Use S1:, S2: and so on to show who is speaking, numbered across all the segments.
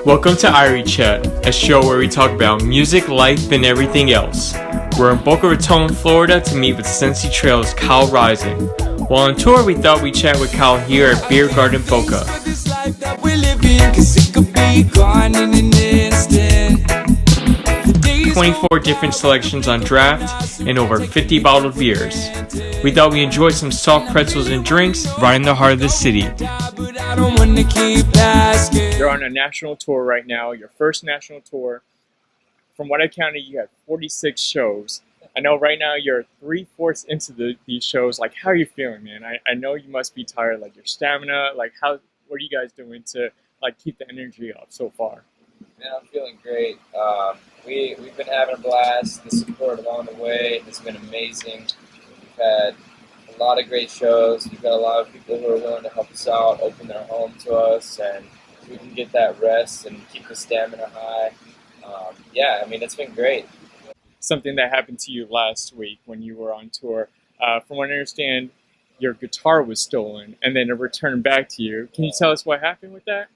S1: Welcome to Irie Chat, a show where we talk about music, life, and everything else. We're in Boca Raton, Florida to meet with Sensi Trail's Kyle Rising. While on tour, we thought we'd chat with Kyle here at Biergarten Boca. 24 different selections on draft and over 50 bottled beers. We thought we'd enjoy some soft pretzels and drinks right in the heart of the city. You're on a national tour right now, your first national tour. From what I counted, you had 46 shows. I know right now you're 3/4 into these shows. Like, how are you feeling, man? I know you must be tired. Like, your stamina. Like, what are you guys doing to keep the energy up so far?
S2: Man, I'm feeling great. We've been having a blast. The support along the way has been amazing. We've had a lot of great shows. We've got a lot of people who are willing to help us out, open their home to us, and we can get that rest and keep the stamina high. Yeah, I mean, it's been great.
S1: Something that happened to you last week when you were on tour. From what I understand, your guitar was stolen and then it returned back to you. Can you tell us what happened with that?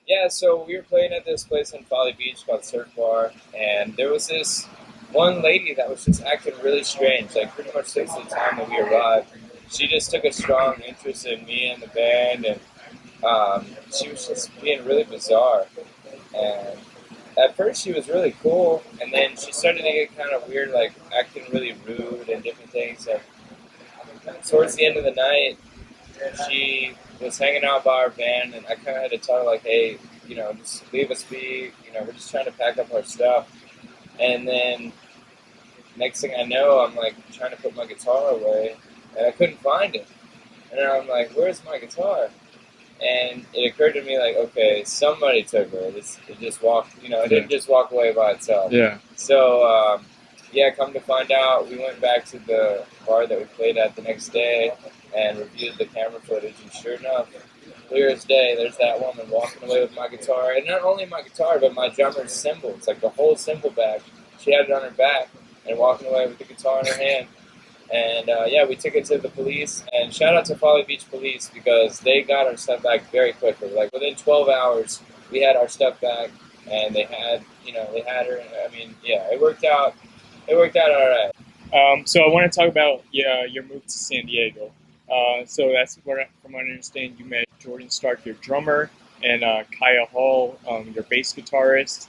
S2: Yeah, so we were playing at this place in Folly Beach called Surf Bar, and there was this one lady that was just acting really strange, like pretty much since the time that we arrived. She just took a strong interest in me and the band, and she was just being really bizarre. And at first she was really cool, and then she started to get kind of weird, like acting really rude and different things. And towards the end of the night, she was hanging out by our band, and I kind of had to tell her, like, hey, just leave us be. We're just trying to pack up our stuff. And then next thing I know, I'm like trying to put my guitar away, and I couldn't find it. And then I'm like, where's my guitar? And it occurred to me, like, okay, somebody took it. It just walked, it didn't just walk away by itself.
S1: Yeah.
S2: So, come to find out, we went back to the bar that we played at the next day and reviewed the camera footage, and sure enough, clear as day, there's that woman walking away with my guitar, and not only my guitar, but my drummer's cymbals, like the whole cymbal bag. She had it on her back and walking away with the guitar in her hand. And we took it to the police, and shout out to Folly Beach Police because they got our stuff back very quickly. Like within 12 hours, we had our stuff back, and they had her. I mean, yeah, it worked out. It worked out all right.
S1: So I want to talk about your move to San Diego. So that's where, from what I understand, you met Jordan Stark, your drummer, and Kaya Hall, your bass guitarist.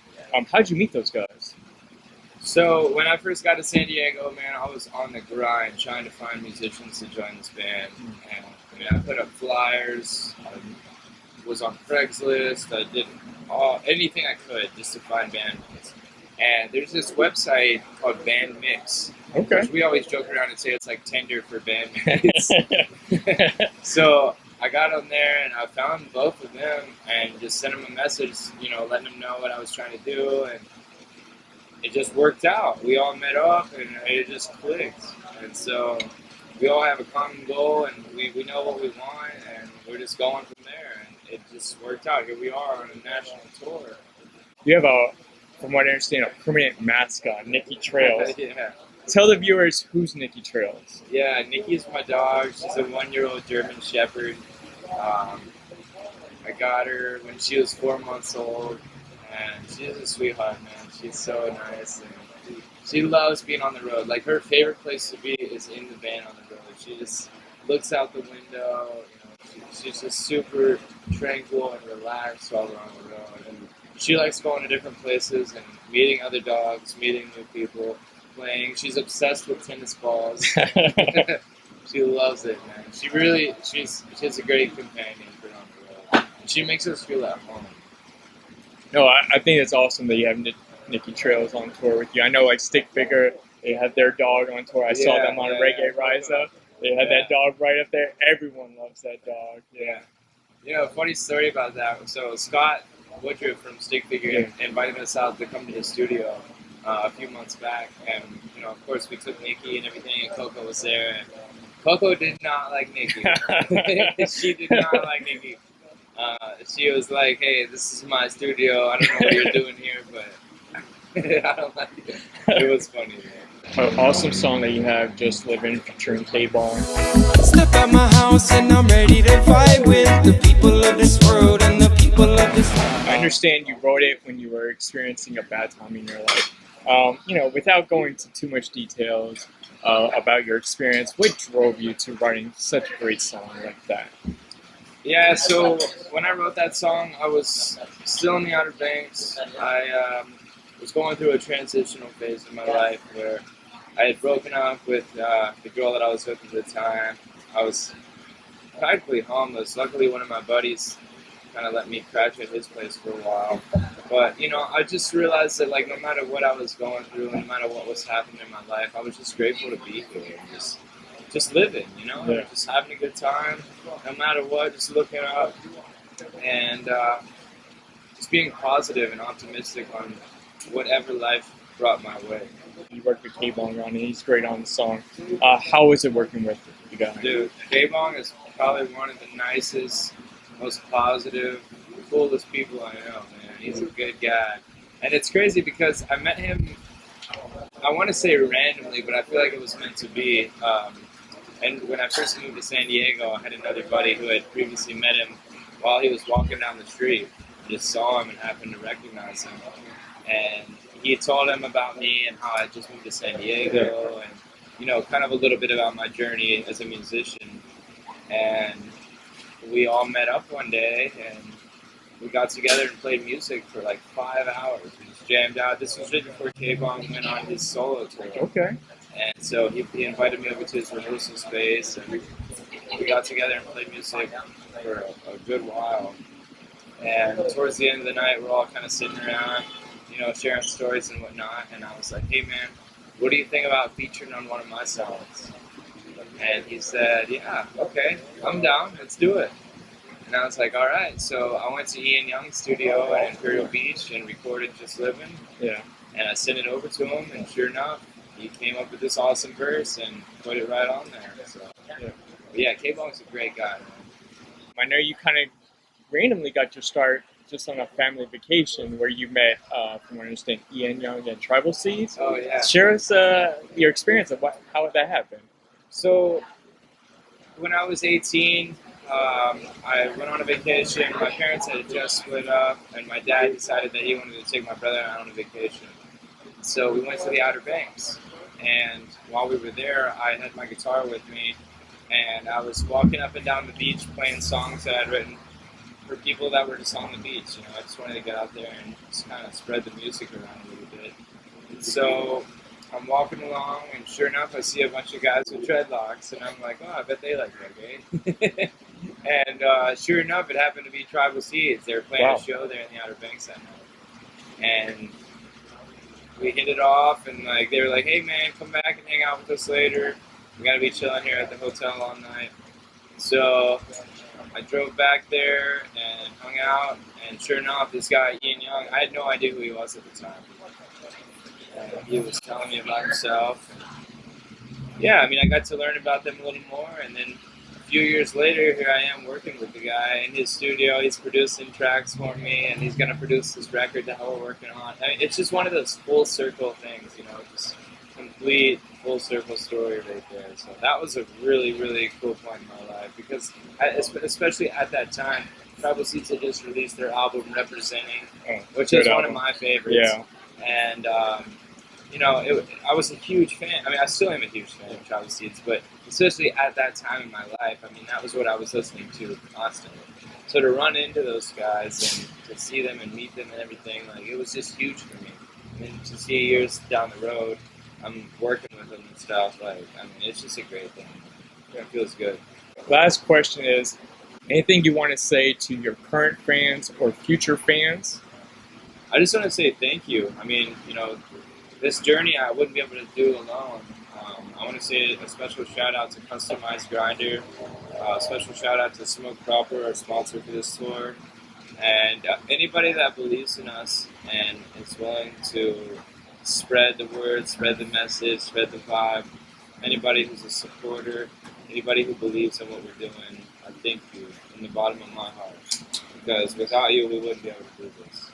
S1: How'd you meet those guys?
S2: So when I first got to San Diego, man, I was on the grind trying to find musicians to join this band. And I put up flyers. I was on Craigslist. I did anything I could just to find bandmates. And there's this website called bandmates.
S1: Okay.
S2: Which we always joke around and say it's like Tinder for bandmates. So I got on there and I found both of them and just sent them a message, letting them know what I was trying to do. And it just worked out. We all met up and it just clicked. And so we all have a common goal and we know what we want and we're just going from there. And it just worked out. Here we are on a national tour.
S1: You have from what I understand, a permanent mascot, Nikki Trails.
S2: Yeah.
S1: Tell the viewers who's Nikki Trails.
S2: Yeah, Nikki's my dog. She's a 1-year-old German Shepherd. I got her when she was 4 months old, and she's a sweetheart, man. She's so nice, and she loves being on the road. Like, her favorite place to be is in the van on the road. She just looks out the window. She's just super tranquil and relaxed while we're on the road. And she likes going to different places and meeting other dogs, meeting new people, playing. She's obsessed with tennis balls. She loves it, man. She's a great companion for on the road. She makes us feel at home.
S1: No, I think it's awesome that you have Nikki Trails on tour with you. I know, like, Stick Figure, they had their dog on tour. I saw them on Reggae Rise Up. They had that dog right up there. Everyone loves that dog.
S2: Yeah. Funny story about that. So Scott Woodruff from Stick Figure invited us out to come to the studio a few months back, and of course we took Nikki and everything, and Coco was there, and Coco did not like Nikki. She did not like Nikki. She was like, hey, this is my studio, I don't know what you're doing here, but I don't like it. It was funny, man.
S1: An awesome song that you have, Just Livin, featuring KBong.
S3: Step out my house and I'm ready to fight with the people of this world and the people of this life.
S1: I understand you wrote it when you were experiencing a bad time in your life. Without going into too much details about your experience, what drove you to writing such a great song like that?
S2: Yeah, so when I wrote that song, I was still in the Outer Banks. I was going through a transitional phase in my life where I had broken up with the girl that I was with at the time. I was practically homeless. Luckily, one of my buddies kind of let me crash at his place for a while. But, I just realized that, like, no matter what I was going through, no matter what was happening in my life, I was just grateful to be here. Just living,
S1: Yeah.
S2: just having a good time, no matter what, just looking up and just being positive and optimistic on whatever life brought my way.
S1: You worked with KBong on it. He's great on the song. How was it working with you guys?
S2: Dude, KBong is probably one of the nicest, most positive, coolest people I know, man. He's a good guy. And it's crazy because I met him, I want to say randomly, but I feel like it was meant to be. And when I first moved to San Diego, I had another buddy who had previously met him while he was walking down the street. I just saw him and happened to recognize him. And he had told him about me and how I just moved to San Diego and, kind of a little bit about my journey as a musician. And we all met up one day and we got together and played music for like 5 hours. We just jammed out. This was right before KBong went on his solo tour.
S1: Okay.
S2: And so he invited me over to his rehearsal space, and we got together and played music for a good while. And towards the end of the night, we're all kind of sitting around, sharing stories and whatnot. And I was like, hey, man, what do you think about featuring on one of my songs? And he said, yeah, okay, I'm down. Let's do it. And I was like, all right. So I went to E.N Young's studio at Imperial Beach and recorded Just Livin'.
S1: Yeah.
S2: And I sent it over to him, and sure enough, he came up with this awesome verse and put it right on there. So, yeah, KBong's a great guy, man.
S1: I know you kind of randomly got your start just on a family vacation where you met, from what I understand, E.N Young and Tribal Seeds.
S2: Oh, yeah.
S1: Share us your experience of how that happened.
S2: So, when I was 18, I went on a vacation. My parents had just split up, and my dad decided that he wanted to take my brother and I on a vacation. So we went to the Outer Banks. And while we were there, I had my guitar with me, and I was walking up and down the beach playing songs that I'd written for people that were just on the beach. I just wanted to get out there and just kind of spread the music around a little bit. And so I'm walking along, and sure enough, I see a bunch of guys with dreadlocks, and I'm like, oh, I bet they like reggae. And sure enough, it happened to be Tribal Seeds. They were playing a show there in the Outer Banks that night. And we hit it off, and they were like, hey man, come back and hang out with us later. We're going to be chilling here at the hotel all night. So I drove back there and hung out, and sure enough, this guy, E.N Young, I had no idea who he was at the time. And he was telling me about himself. And yeah, I got to learn about them a little more, and then a few years later, here I am working with the guy in his studio. He's producing tracks for me, and he's going to produce this record that we're working on. It's just one of those full circle things, just complete full circle story right there. So that was a really, really cool point in my life because, especially at that time, Tribal Seeds had just released their album Representing, which is one of my favorites.
S1: Yeah.
S2: And, I was a huge fan. I still am a huge fan of Tribal Seeds, but especially at that time in my life, that was what I was listening to constantly. So to run into those guys and to see them and meet them and everything, it was just huge for me. To see years down the road, I'm working with them and stuff, it's just a great thing. It feels good.
S1: Last question is, anything you want to say to your current fans or future fans?
S2: I just want to say thank you. This journey I wouldn't be able to do alone. I want to say a special shout out to Customized Grinder, a special shout out to Smoke Proper, our sponsor for this tour, and anybody that believes in us and is willing to spread the word, spread the message, spread the vibe. Anybody who's a supporter, anybody who believes in what we're doing, I thank you from the bottom of my heart, because without you, we wouldn't be able to do this.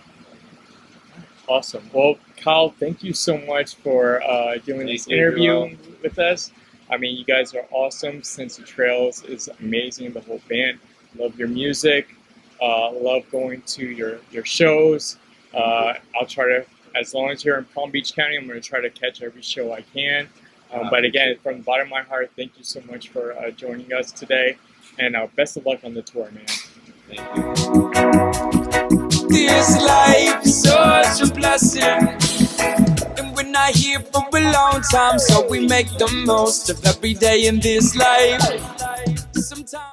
S1: Awesome. Well, Kyle, thank you so much for doing this interview with us. You guys are awesome. Sensi Trails is amazing. The whole band. Love your music. Love going to your shows. I'll try to, as long as you're in Palm Beach County, I'm going to try to catch every show I can. But again, from the bottom of my heart, thank you so much for joining us today, and best of luck on the tour, man.
S2: Thank you.
S3: This life is such a blessing, and we're not here for a long time, so we make the most of every day in this life. Sometimes